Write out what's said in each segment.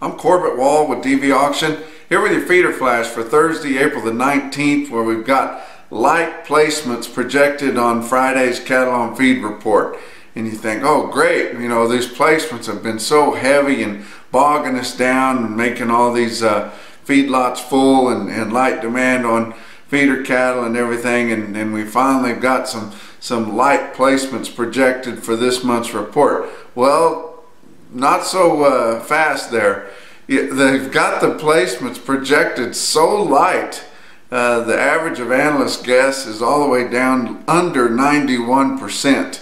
I'm Corbett Wall with DV Auction, here with your feeder flash for Thursday, April the 19th, where we've got light placements projected on Friday's cattle on feed report. And you think, oh great, you know, these placements have been so heavy and bogging us down and making all these feedlots full and light demand on feeder cattle and everything, and we finally got some light placements projected for this month's report. Well, not so fast there. They've got the placements projected so light. The average of analyst guess is all the way down under 91%.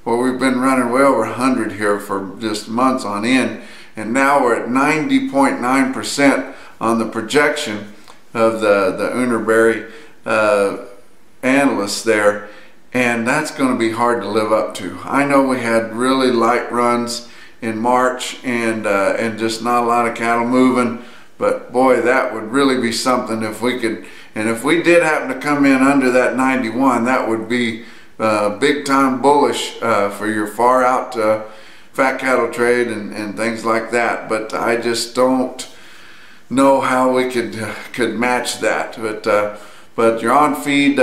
Well, we've been running way over 100 here for just months on end, and now we're at 90.9% on the projection of the Unnerberry analysts there, and that's going to be hard to live up to. I know we had really light runs in March and just not a lot of cattle moving, but boy, that would really be something if we could. And if we did happen to come in under that 91, that would be big time bullish for your far out fat cattle trade and things like that. But I just don't know how we could match that. But your on feed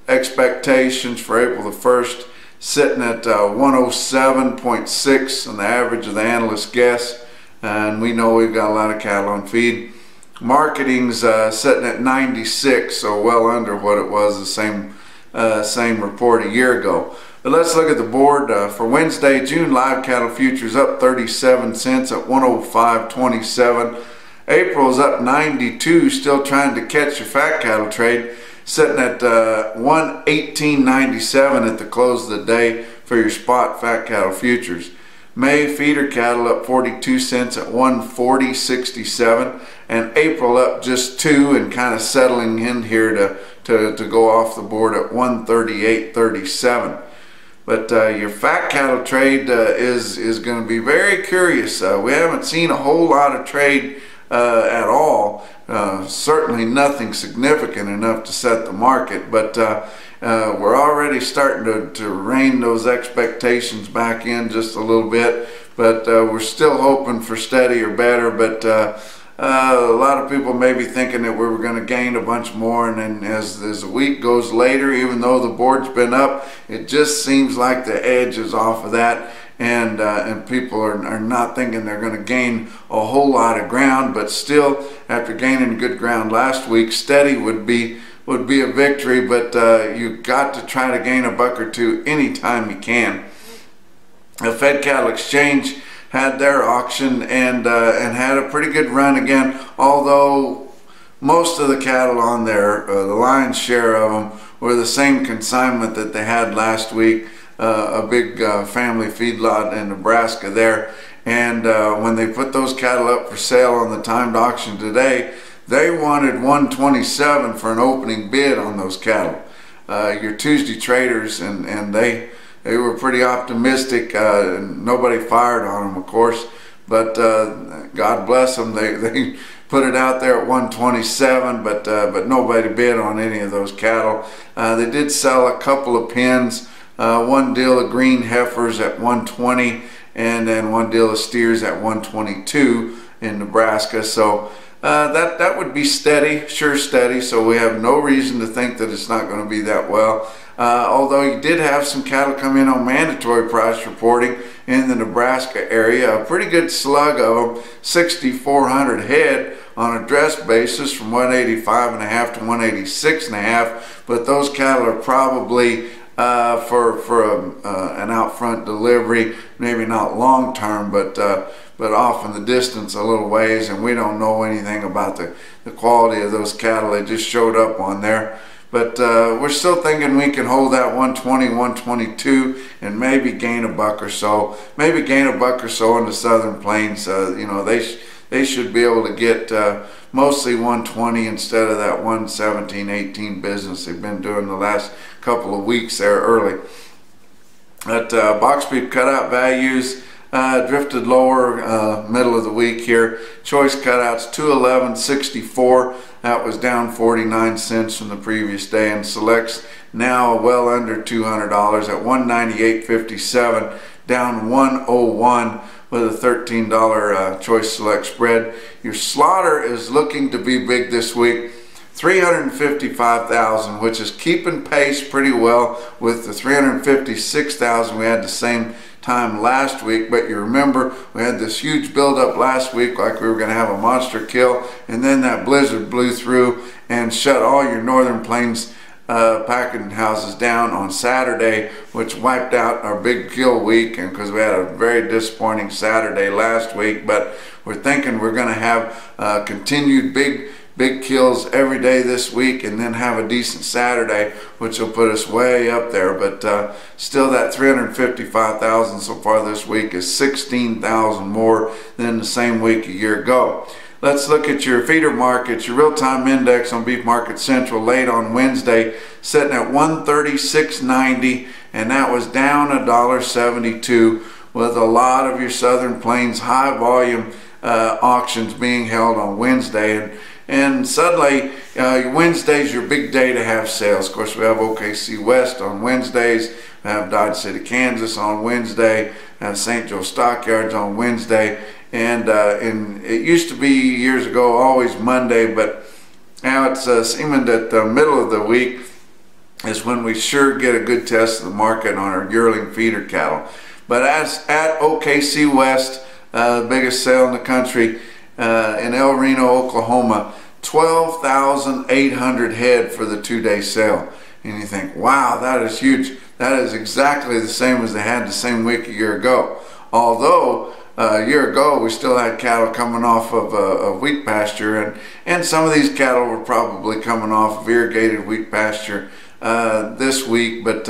expectations for April the 1st sitting at 107.6 on the average of the analyst guess, and we know we've got a lot of cattle on feed. Marketing's sitting at 96, so well under what it was the same report a year ago. But let's look at the board for Wednesday. June live cattle futures up 37 cents at 105.27. April's up 92, still trying to catch your fat cattle trade, sitting at 118.97 at the close of the day for your spot fat cattle futures. May feeder cattle up 42 cents at 140.67, and April up just 2 and kind of settling in here to go off the board at 138.37. But your fat cattle trade is going to be very curious. We haven't seen a whole lot of trade at all. Certainly nothing significant enough to set the market, but we're already starting to rein those expectations back in just a little bit, but we're still hoping for steady or better. But a lot of people may be thinking that we were going to gain a bunch more, and then as the week goes later, even though the board's been up, it just seems like the edge is off of that. And people are not thinking they're going to gain a whole lot of ground, but still, after gaining good ground last week, steady would be a victory. But you got to try to gain a buck or two anytime you can. The Fed Cattle Exchange had their auction and had a pretty good run again, although most of the cattle on there, the lion's share of them, were the same consignment that they had last week. A big family feedlot in Nebraska there, and when they put those cattle up for sale on the timed auction today, they wanted 127 for an opening bid on those cattle. Your Tuesday traders, and they were pretty optimistic. Nobody fired on them, of course, but God bless them, they put it out there at 127, but nobody bid on any of those cattle. They did sell a couple of pens. One deal of green heifers at 120, and then one deal of steers at 122 in Nebraska. So that would be steady, sure steady. So we have no reason to think that it's not going to be that well. Although you did have some cattle come in on mandatory price reporting in the Nebraska area, a pretty good slug of them, 6,400 head on a dress basis from 185.5 to 186.5. But those cattle are probably for an out front delivery, maybe not long term, but off in the distance a little ways, and we don't know anything about the quality of those cattle. They just showed up on there. But we're still thinking we can hold that 120, 122, and maybe gain a buck or so. Maybe gain a buck or so in the Southern Plains. You know, they should be able to get mostly 120 instead of that 117, 18 business they've been doing the last couple of weeks there early. But box beef cutout values drifted lower middle of the week here. Choice cutouts 211.64. That was down 49 cents from the previous day, and selects now well under $200 at 198.57, down 101 with a $13 choice select spread. Your slaughter is looking to be big this week. 355,000, which is keeping pace pretty well with the 356,000 we had the same time last week. But you remember we had this huge buildup last week, like we were going to have a monster kill, and then that blizzard blew through and shut all your Northern Plains packing houses down on Saturday, which wiped out our big kill week, and because we had a very disappointing Saturday last week. But we're thinking we're going to have continued big kills every day this week, and then have a decent Saturday, which will put us way up there. But still, that 355,000 so far this week is 16,000 more than the same week a year ago. Let's look at your feeder markets. Your real-time index on Beef Market Central late on Wednesday sitting at 136.90, and that was down $1.72, with a lot of your Southern Plains high volume auctions being held on Wednesday. And suddenly, Wednesday's your big day to have sales. Of course, we have OKC West on Wednesdays. We have Dodge City, Kansas on Wednesday. We have St. Joe Stockyards on Wednesday. And it used to be years ago always Monday, but now it's seeming that the middle of the week is when we sure get a good test of the market on our yearling feeder cattle. But as at OKC West, the biggest sale in the country, in El Reno, Oklahoma, 12,800 head for the 2-day sale. And you think, wow, that is huge. That is exactly the same as they had the same week a year ago. Although a year ago we still had cattle coming off of wheat pasture, and some of these cattle were probably coming off of irrigated wheat pasture this week, but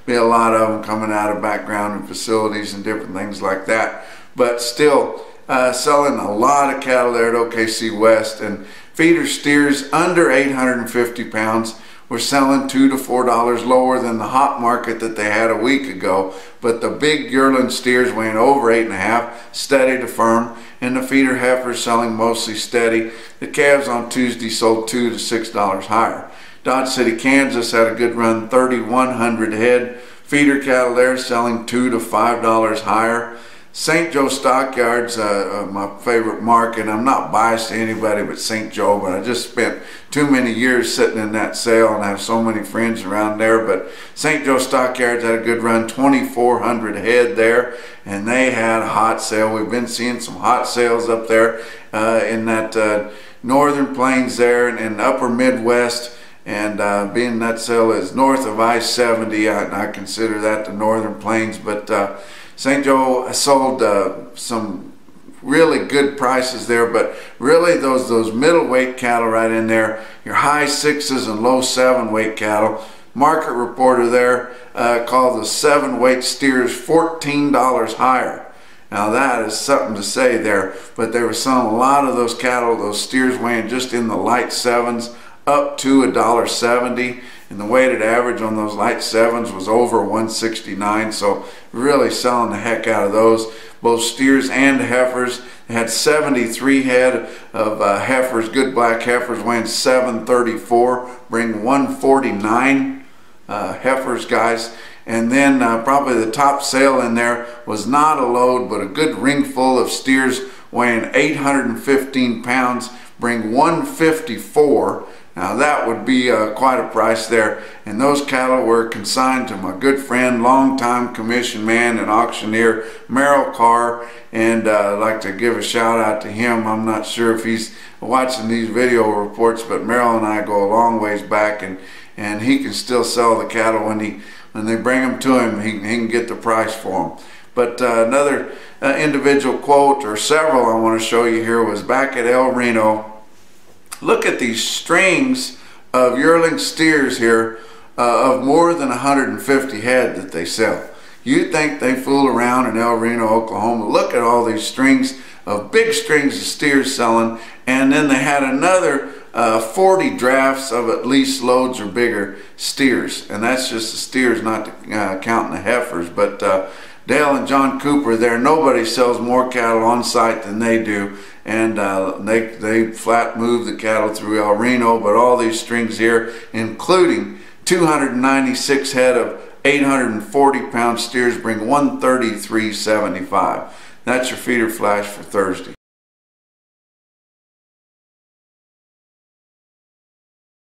be a lot of them coming out of background and facilities and different things like that. But still, selling a lot of cattle there at OKC West. And feeder steers under 850 pounds were selling $2 to $4 lower than the hot market that they had a week ago. But the big yearling steers weighing over 8.5, steady to firm, and the feeder heifers selling mostly steady. The calves on Tuesday sold $2 to $6 higher. Dodge City, Kansas had a good run, 3,100 head. Feeder cattle there selling $2 to $5 higher. St. Joe Stockyards, my favorite market. I'm not biased to anybody but St. Joe, but I just spent too many years sitting in that sale and I have so many friends around there. But St. Joe Stockyards had a good run, 2,400 head there, and they had a hot sale. We've been seeing some hot sales up there in that Northern Plains there and upper Midwest. And being that sale is north of I-70, I consider that the Northern Plains. But St. Joe sold some really good prices there, but really those middleweight cattle right in there, your high 6s and low 7 weight cattle. Market reporter there called the 7 weight steers $14 higher. Now that is something to say there, but they were selling a lot of those cattle, those steers weighing just in the light 7s, up to $1.70, and the weighted average on those light 7s was over 169, so really selling the heck out of those. Both steers and heifers. They had 73 head of heifers, good black heifers weighing 734, bring 149 heifers, guys. And then probably the top sale in there was not a load, but a good ring full of steers weighing 815 pounds, bring 154. Now that would be quite a price there, and those cattle were consigned to my good friend, longtime commission man and auctioneer, Merrill Carr, and I'd like to give a shout out to him. I'm not sure if he's watching these video reports, but Merrill and I go a long ways back, and he can still sell the cattle when they bring them to him. He can get the price for them. But another individual quote, or several I want to show you here, was back at El Reno. Look at these strings of yearling steers here of more than 150 head that they sell. You'd think they fool around in El Reno, Oklahoma. Look at all these strings of big strings of steers selling, and then they had another 40 drafts of at least loads or bigger steers, and that's just the steers, not counting the heifers. But Dale and John Cooper there, nobody sells more cattle on site than they do, and they flat move the cattle through El Reno. But all these strings here, including 296 head of 840 pound steers, bring 133.75. That's your feeder flash for Thursday.